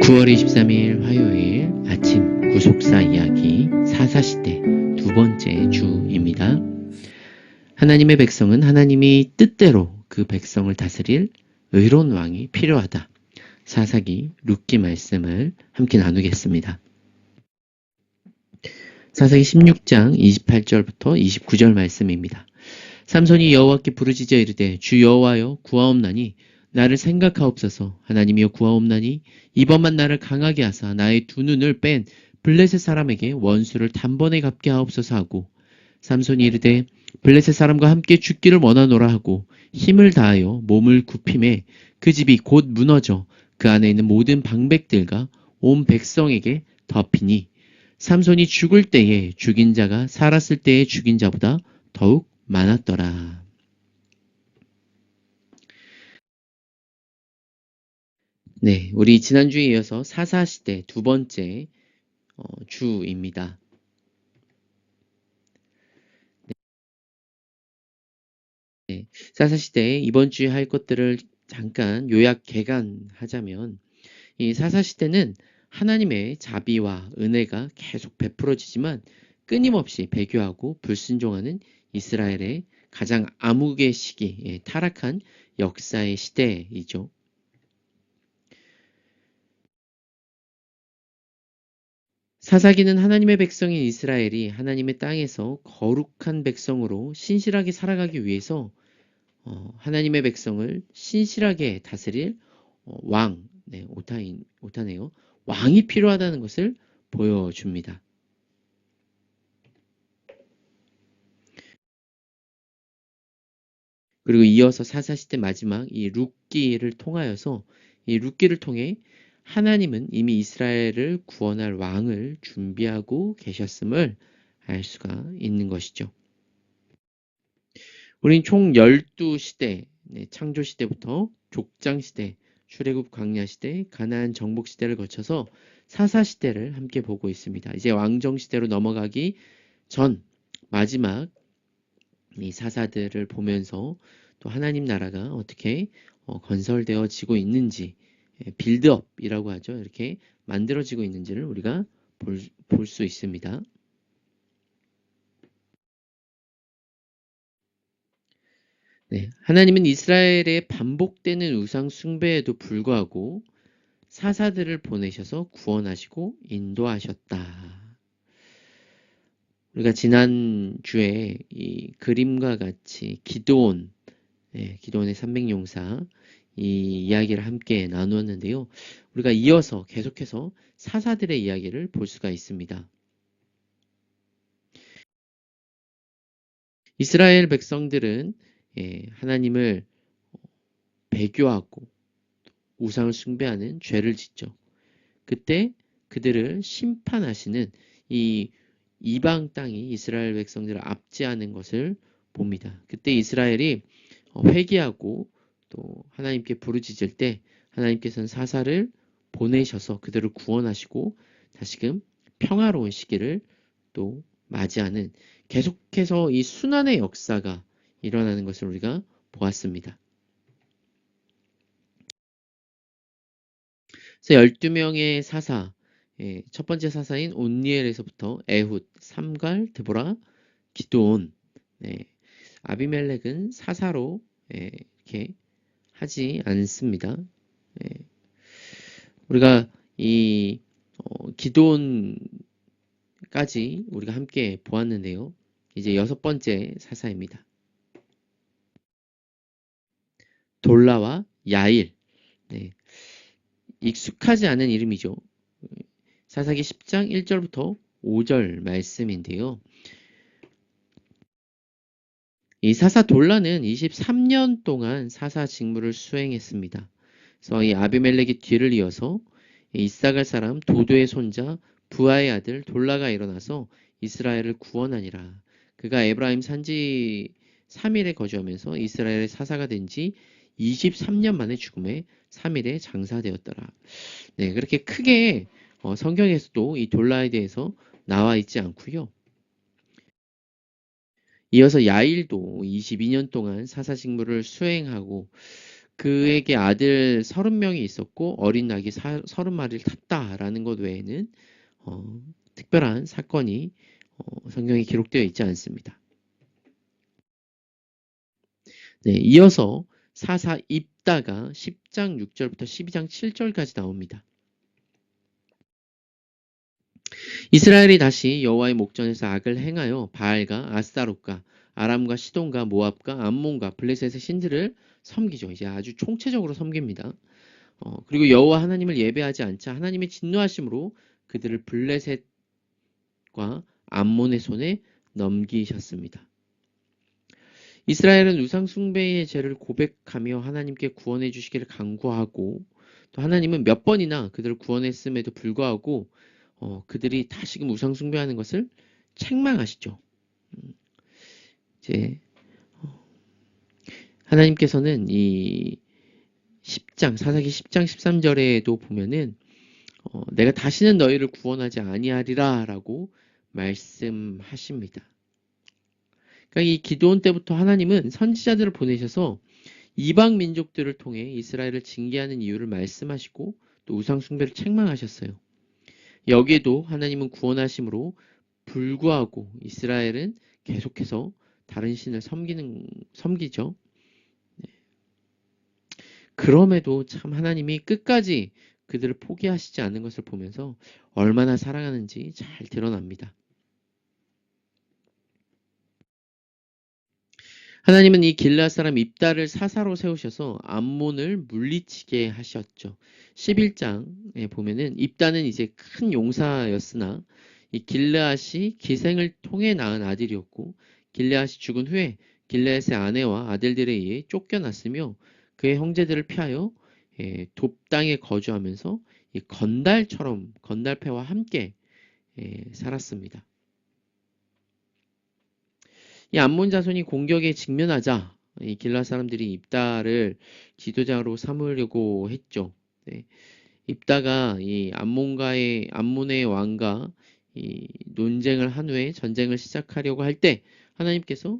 9월 23일 화요일 아침 구속사 이야기 사사시대 두 번째 주입니다. 하나님의 백성은 하나님이 뜻대로 그 백성을 다스릴 의로운 왕이 필요하다. 사사기 룻기 말씀을 함께 나누겠습니다. 사사기 16장 28절부터 29절 말씀입니다. 삼손이 여호와께 부르짖어 이르되 주 여호와여 구하옵나니 나를 생각하옵소서. 하나님이여 구하옵나니 이번만 나를 강하게 하사 나의 두 눈을 뺀 블레셋 사람에게 원수를 단번에 갚게 하옵소서 하고, 삼손이 이르되 블레셋 사람과 함께 죽기를 원하노라 하고 힘을 다하여 몸을 굽힘에 그 집이 곧 무너져 그 안에 있는 모든 방백들과 온 백성에게 덮이니 삼손이 죽을 때에 죽인 자가 살았을 때에 죽인 자보다 더욱 많았더라. 네, 우리 지난주에 이어서 사사시대 두 번째 주입니다. 네, 사사시대에 이번 주에 할 것들을 잠깐 요약 개간하자면, 이 사사시대는 하나님의 자비와 은혜가 계속 베풀어지지만 끊임없이 배교하고 불순종하는 이스라엘의 가장 암흑의 시기, 타락한 역사의 시대이죠. 사사기는 하나님의 백성인 이스라엘이 하나님의 땅에서 거룩한 백성으로 신실하게 살아가기 위해서 하나님의 백성을 신실하게 다스릴 왕, 오타네요. 왕이 필요하다는 것을 보여줍니다. 그리고 이어서 사사시대 마지막 이 룻기를 통하여서, 이 룻기를 통해 하나님은 이미 이스라엘을 구원할 왕을 준비하고 계셨음을 알 수가 있는 것이죠. 우린 총 12시대, 창조시대부터 족장시대, 출애굽 광야시대, 가나안 정복시대를 거쳐서 사사시대를 함께 보고 있습니다. 이제 왕정시대로 넘어가기 전 마지막 이 사사들을 보면서 또 하나님 나라가 어떻게 건설되어지고 있는지, 빌드업이라고 하죠. 이렇게 만들어지고 있는지를 우리가 볼 수 있습니다. 네, 하나님은 이스라엘의 반복되는 우상 숭배에도 불구하고 사사들을 보내셔서 구원하시고 인도하셨다. 우리가 지난주에 이 그림과 같이 기드온의 300용사 이 이야기를 함께 나누었는데요. 우리가 이어서 계속해서 사사들의 이야기를 볼 수가 있습니다. 이스라엘 백성들은 하나님을 배교하고 우상을 숭배하는 죄를 짓죠. 그때 그들을 심판하시는 이 이방 땅이 이스라엘 백성들을 압제하는 것을 봅니다. 그때 이스라엘이 회개하고 또 하나님께 부르짖을 때 하나님께서는 사사를 보내셔서 그들을 구원하시고 다시금 평화로운 시기를 또 맞이하는, 계속해서 이 순환의 역사가 일어나는 것을 우리가 보았습니다. 그래서 12명의 사사, 첫 번째 사사인 온니엘에서부터 에훗, 삼갈, 드보라, 기드온, 아비멜렉은 사사로 이렇게 하지 않습니다. 우리가 이 기드온까지 우리가 함께 보았는데요. 이제 여섯 번째 사사입니다. 돌라와 야일, 익숙하지 않은 이름이죠. 사사기 10장 1절부터 5절 말씀인데요. 이 사사 돌라는 23년 동안 사사 직무를 수행했습니다. 그래서 이 아비멜렉의 뒤를 이어서 이사갈 사람 도도의 손자 부하의 아들 돌라가 일어나서 이스라엘을 구원하니라. 그가 에브라임 산지 3일에 거주하면서 이스라엘의 사사가 된 지 23년 만에 죽음에 3일에 장사되었더라. 그렇게 크게 성경에서도 이 돌라에 대해서 나와 있지 않고요. 이어서 야일도 22년 동안 사사 직무를 수행하고 그에게 아들 30명이 있었고 어린 낙이 30마리를 탔다라는 것 외에는 특별한 사건이 성경에 기록되어 있지 않습니다. 네, 이어서 사사 입다가 10장 6절부터 12장 7절까지 나옵니다. 이스라엘이 다시 여호와의 목전에서 악을 행하여 바알과 아스타롯과 아람과 시돈과 모압과 암몬과 블레셋의 신들을 섬기죠. 이제 아주 총체적으로 섬깁니다. 그리고 여호와 하나님을 예배하지 않자 하나님의 진노하심으로 그들을 블레셋과 암몬의 손에 넘기셨습니다. 이스라엘은 우상 숭배의 죄를 고백하며 하나님께 구원해 주시기를 간구하고 또 하나님은 몇 번이나 그들을 구원했음에도 불구하고 그들이 다시금 우상 숭배하는 것을 책망하시죠. 이제 하나님께서는 이 10장 사사기 10장 13절에도 보면은 내가 다시는 너희를 구원하지 아니하리라 라고 말씀하십니다. 그러니까 이 기드온 때부터 하나님은 선지자들을 보내셔서 이방 민족들을 통해 이스라엘을 징계하는 이유를 말씀하시고 또 우상 숭배를 책망하셨어요. 여기에도 하나님은 구원하심으로 불구하고 이스라엘은 계속해서 다른 신을 섬기죠. 그럼에도 참 하나님이 끝까지 그들을 포기하시지 않는 것을 보면서 얼마나 사랑하는지 잘 드러납니다. 하나님은 이 길르앗 사람 입다를 사사로 세우셔서 암몬을 물리치게 하셨죠. 11장에 보면은 입다는 이제 큰 용사였으나 이 길르앗이 기생을 통해 낳은 아들이었고 길르앗이 죽은 후에 길르앗의 아내와 아들들에 의해 쫓겨났으며 그의 형제들을 피하여 돕당에 거주하면서 이 건달처럼 건달패와 함께 살았습니다. 이 암몬 자손이 공격에 직면하자 이 길라 사람들이 입다를 지도자로 삼으려고 했죠. 네. 입다가 이 암몬의 왕과 이 논쟁을 한 후에 전쟁을 시작하려고 할 때 하나님께서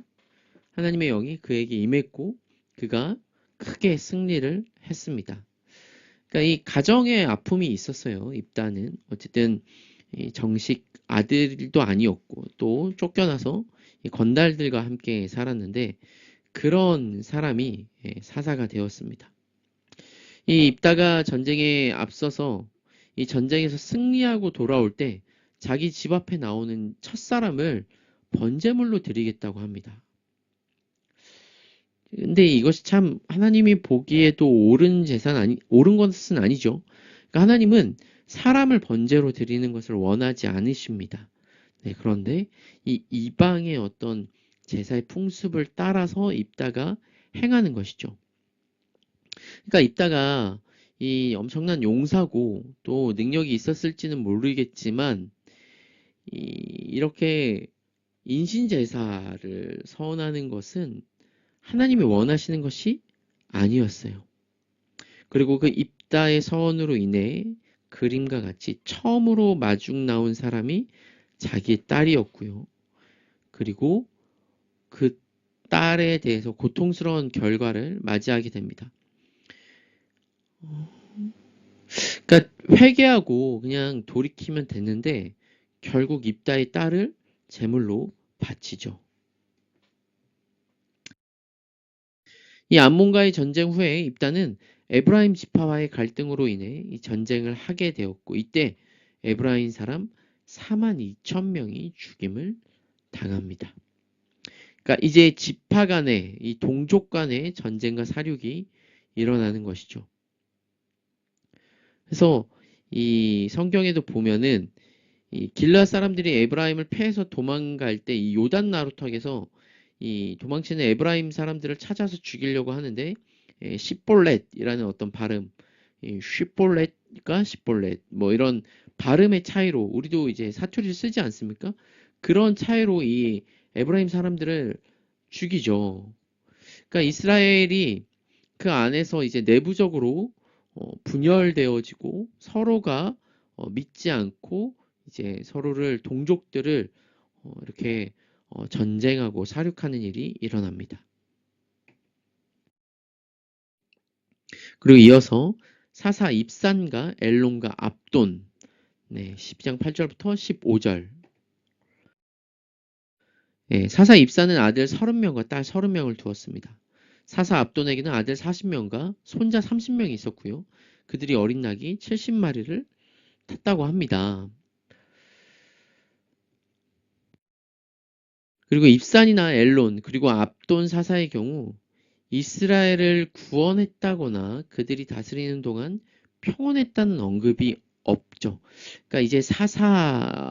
하나님의 영이 그에게 임했고 그가 크게 승리를 했습니다. 그러니까 이 가정의 아픔이 있었어요. 입다는 어쨌든 정식 아들도 아니었고 또 쫓겨나서 건달들과 함께 살았는데 그런 사람이 사사가 되었습니다. 이 입다가 전쟁에 앞서서 이 전쟁에서 승리하고 돌아올 때 자기 집 앞에 나오는 첫사람을 번제물로 드리겠다고 합니다. 근데 이것이 참 하나님이 보기에도 옳은 것은 아니죠. 그러니까 하나님은 사람을 번제로 드리는 것을 원하지 않으십니다. 네, 그런데 이 이방의 어떤 제사의 풍습을 따라서 입다가 행하는 것이죠. 그러니까 입다가 이 엄청난 용사고 또 능력이 있었을지는 모르겠지만 이렇게 인신제사를 서원하는 것은 하나님이 원하시는 것이 아니었어요. 그리고 그 입다의 서원으로 인해 그림과 같이 처음으로 마중 나온 사람이 자기 딸이었고요. 그리고 그 딸에 대해서 고통스러운 결과를 맞이하게 됩니다. 그러니까 회개하고 그냥 돌이키면 됐는데 결국 입다의 딸을 제물로 바치죠. 이 암몬과의 전쟁 후에 입다는 에브라임 지파와의 갈등으로 인해 이 전쟁을 하게 되었고 이때 에브라임 사람 4만 2천 명이 죽임을 당합니다. 그러니까 이제 지파 간의 이 동족 간의 전쟁과 사륙이 일어나는 것이죠. 그래서 이 성경에도 보면은 이 길르앗 사람들이 에브라임을 패해서 도망갈 때 이 요단 나루턱에서 이 도망치는 에브라임 사람들을 찾아서 죽이려고 하는데 시볼렛이라는 어떤 발음, 쉬볼렛과 시볼렛 뭐 이런 발음의 차이로 우리도 이제 사투리를 쓰지 않습니까? 그런 차이로 이 에브라임 사람들을 죽이죠. 그러니까 이스라엘이 그 안에서 이제 내부적으로 분열되어지고 서로가 믿지 않고 이제 서로를 동족들을 이렇게 전쟁하고 사륙하는 일이 일어납니다. 그리고 이어서 사사 입산과 엘론과 압돈, 네, 12장 8절부터 15절. 네, 사사 입산은 아들 30명과 딸 30명을 두었습니다. 사사 압돈에게는 아들 40명과 손자 30명이 있었고요. 그들이 어린 낙이 70마리를 탔다고 합니다. 그리고 입산이나 엘론, 그리고 압돈 사사의 경우 이스라엘을 구원했다거나 그들이 다스리는 동안 평온했다는 언급이 없죠. 그러니까 이제 사사들이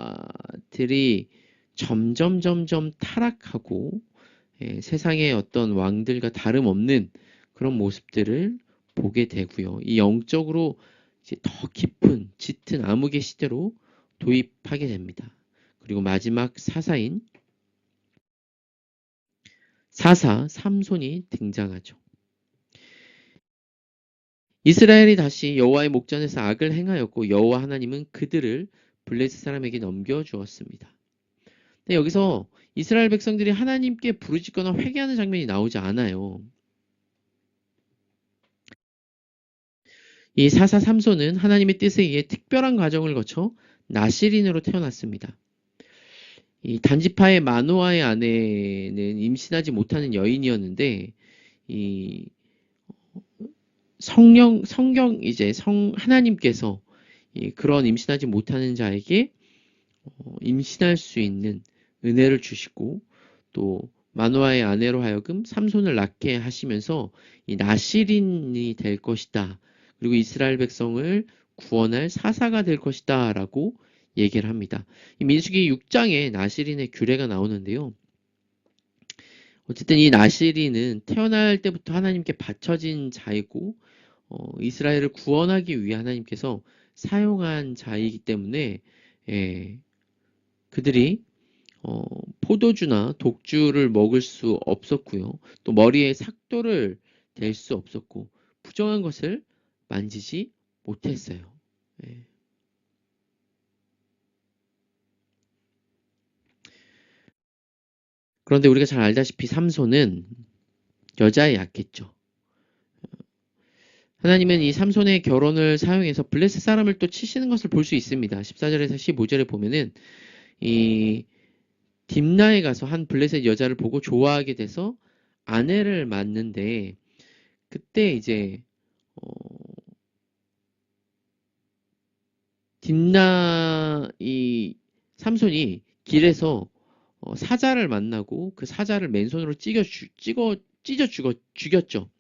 점점 타락하고 세상의 어떤 왕들과 다름없는 그런 모습들을 보게 되고요. 이 영적으로 이제 더 깊은 짙은 암흑의 시대로 도입하게 됩니다. 그리고 마지막 사사인 사사 삼손이 등장하죠. 이스라엘이 다시 여호와의 목전에서 악을 행하였고 여호와 하나님은 그들을 블레셋 사람에게 넘겨주었습니다. 근데 여기서 이스라엘 백성들이 하나님께 부르짖거나 회개하는 장면이 나오지 않아요. 이 사사 삼손은 하나님의 뜻에 의해 특별한 과정을 거쳐 나실인으로 태어났습니다. 이 단지파의 마노아의 아내는 임신하지 못하는 여인이었는데 이 성경 이제 하나님께서 그런 임신하지 못하는 자에게 임신할 수 있는 은혜를 주시고 또 마노아의 아내로 하여금 삼손을 낳게 하시면서 이 나실인이 될 것이다. 그리고 이스라엘 백성을 구원할 사사가 될 것이다 라고 얘기를 합니다. 이 민수기 6장에 나실인의 규례가 나오는데요. 어쨌든 이 나실인은 태어날 때부터 하나님께 바쳐진 자이고 이스라엘을 구원하기 위해 하나님께서 사용한 자이기 때문에 그들이 포도주나 독주를 먹을 수 없었고요. 또 머리에 삭도를 댈 수 없었고 부정한 것을 만지지 못했어요. 예. 그런데 우리가 잘 알다시피 삼손은 여자에 약했죠. 하나님은 이 삼손의 결혼을 사용해서 블레셋 사람을 또 치시는 것을 볼 수 있습니다. 14절에서 15절에 보면은 이 딥나에 가서 한 블레셋 여자를 보고 좋아하게 돼서 아내를 맡는데 그때 이제 딥나 이 삼손이 길에서 사자를 만나고 그 사자를 맨손으로 찢어 죽였죠.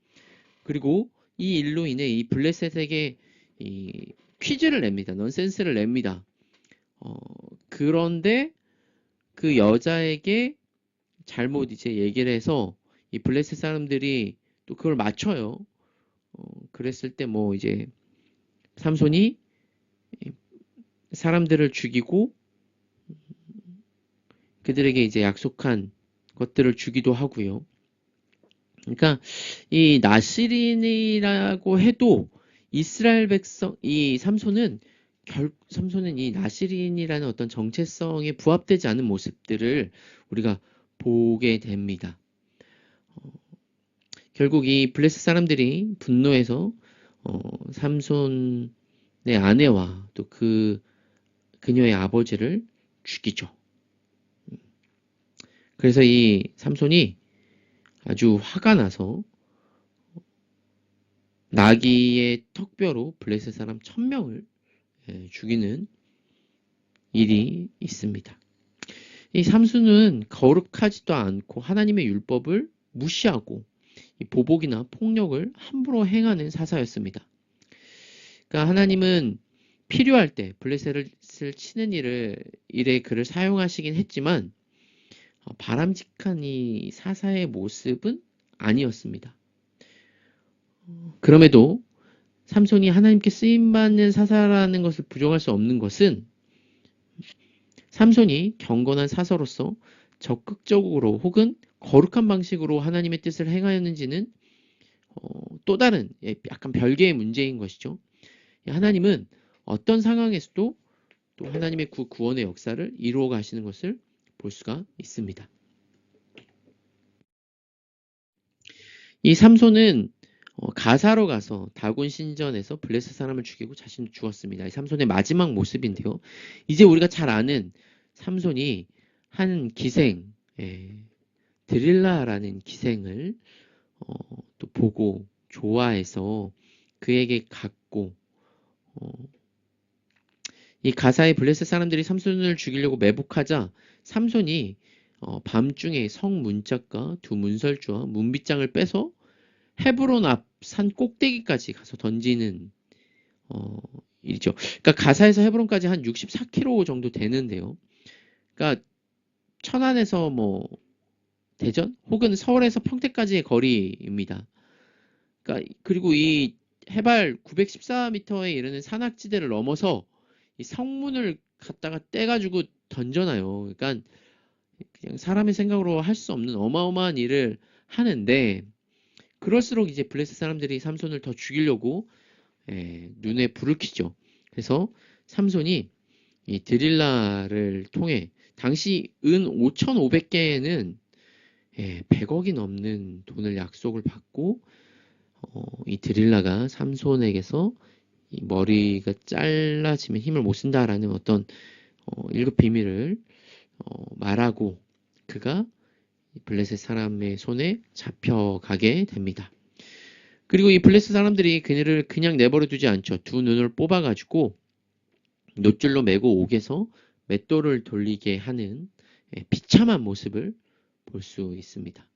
그리고 이 일로 인해 이 블레셋에게 이 퀴즈를 냅니다. 넌센스를 냅니다. 그런데 그 여자에게 잘못 이제 얘기를 해서 이 블레셋 사람들이 또 그걸 맞춰요. 그랬을 때 뭐 이제 삼손이 사람들을 죽이고 그들에게 이제 약속한 것들을 주기도 하고요. 그러니까 이 나실인이라고 해도 이스라엘 백성 이 삼손은 이 나실인이라는 어떤 정체성에 부합되지 않은 모습들을 우리가 보게 됩니다. 결국 이 블레셋 사람들이 분노해서 삼손의 아내와 또 그녀의 아버지를 죽이죠. 그래서 이 삼손이 아주 화가 나서 나귀의 턱뼈로 블레셋 사람 1000명을 죽이는 일이 있습니다. 이 삼손은 거룩하지도 않고 하나님의 율법을 무시하고 보복이나 폭력을 함부로 행하는 사사였습니다. 그러니까 하나님은 필요할 때 블레셋을 치는 일에 그를 사용하시긴 했지만 바람직한 이 사사의 모습은 아니었습니다. 그럼에도 삼손이 하나님께 쓰임받는 사사라는 것을 부정할 수 없는 것은 삼손이 경건한 사사로서 적극적으로 혹은 거룩한 방식으로 하나님의 뜻을 행하였는지는 또 다른 약간 별개의 문제인 것이죠. 하나님은 어떤 상황에서도 또 하나님의 구원의 역사를 이루어 가시는 것을 볼 수가 있습니다. 이 삼손은 가사로 가서 다곤 신전에서 블레셋 사람을 죽이고 자신도 죽었습니다. 이 삼손의 마지막 모습인데요. 이제 우리가 잘 아는 삼손이 한 기생, 드릴라라는 기생을 또 보고 좋아해서 그에게 갔고, 이 가사의 블레셋 사람들이 삼손을 죽이려고 매복하자 삼손이 밤중에 성 문짝과 두 문설주와 문빗장을 빼서 헤브론 앞 산 꼭대기까지 가서 던지는 일이죠. 그러니까 가사에서 헤브론까지 한 64km 정도 되는데요. 그러니까 천안에서 뭐 대전 혹은 서울에서 평택까지의 거리입니다. 그러니까 그리고 이 해발 914m에 이르는 산악지대를 넘어서 이 성문을 갖다가 떼가지고 던져놔요. 그러니까 그냥 사람의 생각으로 할 수 없는 어마어마한 일을 하는데, 그럴수록 이제 블레셋 사람들이 삼손을 더 죽이려고 눈에 불을 켜죠. 그래서 삼손이 이 드릴라를 통해 당시 은 5,500개는 100억이 넘는 돈을 약속을 받고 이 드릴라가 삼손에게서 이 머리가 잘라지면 힘을 못 쓴다라는 어떤 1급 비밀을 말하고 그가 블레셋 사람의 손에 잡혀가게 됩니다. 그리고 이 블레셋 사람들이 그녀를 그냥 내버려 두지 않죠. 두 눈을 뽑아가지고 놋줄로 매고 옥에서 맷돌을 돌리게 하는 비참한 모습을 볼 수 있습니다.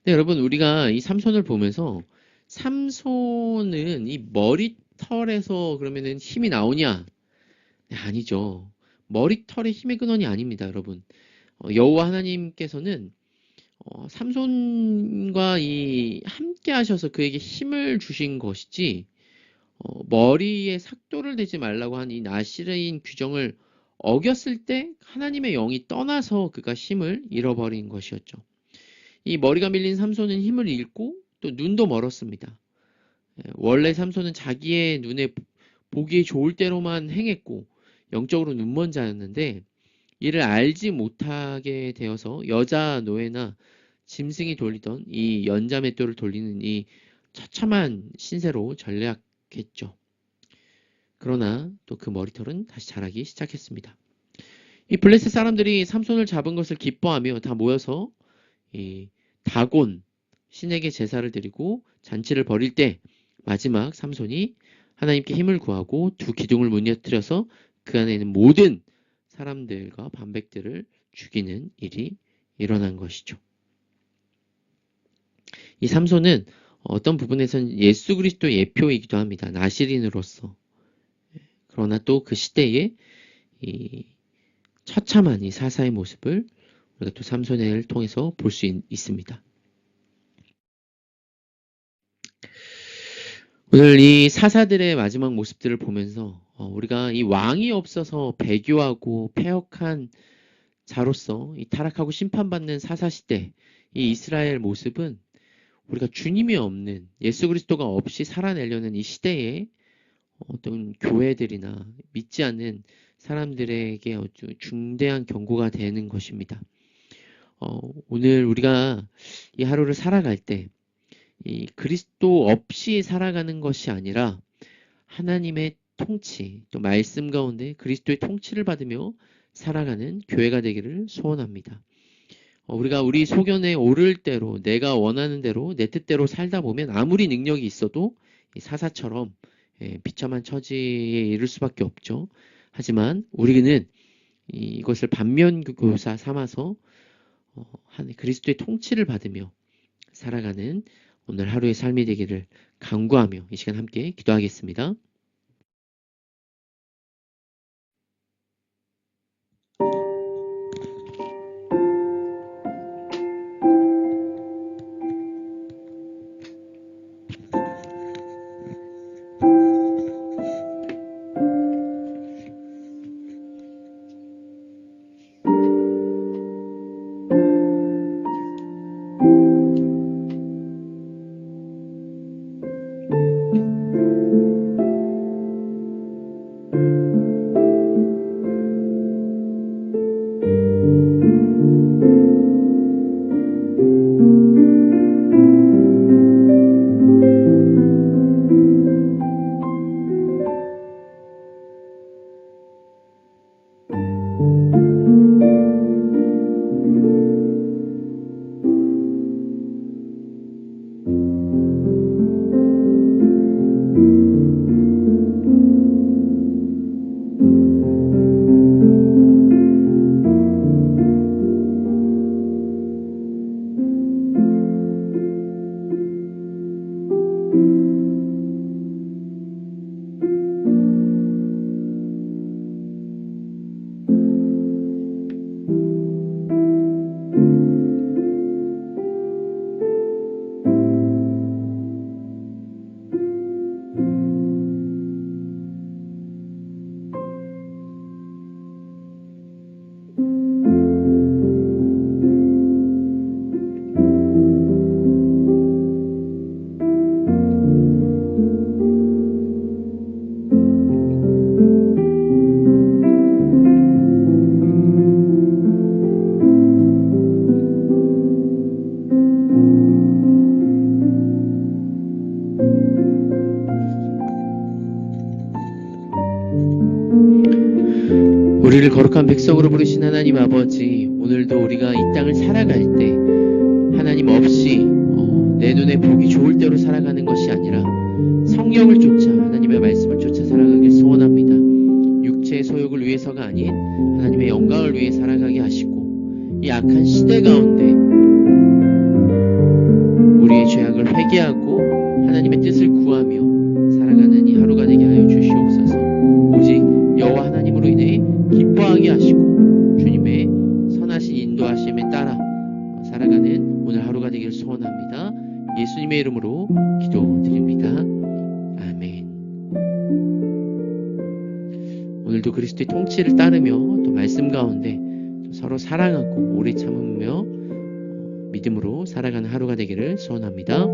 네, 여러분, 우리가 이 삼손을 보면서 삼손은 이 머리털에서 그러면은 힘이 나오냐? 네, 아니죠. 머리털의 힘의 근원이 아닙니다, 여러분. 여호와 하나님께서는 삼손과 이 함께 하셔서 그에게 힘을 주신 것이지 머리에 삭도를 대지 말라고 한 이 나시르인 규정을 어겼을 때 하나님의 영이 떠나서 그가 힘을 잃어버린 것이었죠. 이 머리가 밀린 삼손은 힘을 잃고 또 눈도 멀었습니다. 원래 삼손은 자기의 눈에 보기에 좋을 대로만 행했고 영적으로 눈먼 자였는데 이를 알지 못하게 되어서 여자 노예나 짐승이 돌리던 이 연자맷돌을 돌리는 이 처참한 신세로 전락했죠. 그러나 또 그 머리털은 다시 자라기 시작했습니다. 이 블레셋 사람들이 삼손을 잡은 것을 기뻐하며 다 모여서 이 다곤 신에게 제사를 드리고 잔치를 벌일 때 마지막 삼손이 하나님께 힘을 구하고 두 기둥을 무너뜨려서 그 안에 있는 모든 사람들과 반백들을 죽이는 일이 일어난 것이죠. 이 삼손은 어떤 부분에서는 예수 그리스도의 예표이기도 합니다. 나시린으로서. 그러나 또 그 시대에 이 처참한 이 사사의 모습을 우리가 또 삼손을 통해서 볼 수 있습니다. 오늘 이 사사들의 마지막 모습들을 보면서 우리가 이 왕이 없어서 배교하고 패역한 자로서 이 타락하고 심판받는 사사시대 이 이스라엘 모습은 우리가 주님이 없는 예수 그리스도가 없이 살아내려는 이 시대에 어떤 교회들이나 믿지 않는 사람들에게 아주 중대한 경고가 되는 것입니다. 오늘 우리가 이 하루를 살아갈 때 이 그리스도 없이 살아가는 것이 아니라 하나님의 통치, 또 말씀 가운데 그리스도의 통치를 받으며 살아가는 교회가 되기를 소원합니다. 우리가 우리 소견에 오를 대로 내가 원하는 대로 내 뜻대로 살다 보면 아무리 능력이 있어도 사사처럼 비참한 처지에 이를 수밖에 없죠. 하지만 우리는 이것을 반면교사 삼아서 그리스도의 통치를 받으며 살아가는 오늘 하루의 삶이 되기를 간구하며 이 시간 함께 기도하겠습니다. 우리를 거룩한 백성으로 부르신 하나님 아버지, 오늘도 우리가 이 땅을 살아갈 때 하나님 없이 내 눈에 보기 좋을 대로 살아가는 것이 아니라 성령을 쫓아 하나님의 말씀을 쫓아 살아가길 소원합니다. 육체의 소욕을 위해서가 아닌 하나님의 영광을 위해 살아가게 하시고, 이 악한 시대 가운데 우리의 죄악을 회개하고 하나님의 뜻을 구하며 살아가는 이 하루가 되게 하여 주시옵소서. 오직 여호와 하나님으로 인해 기뻐하게 하시고 주님의 선하신 인도하심에 따라 살아가는 오늘 하루가 되기를 소원합니다. 예수님의 이름으로 기도드립니다. 아멘. 오늘도 그리스도의 통치를 따르며 또 말씀 가운데 서로 사랑하고 오래 참으며 믿음으로 살아가는 하루가 되기를 소원합니다.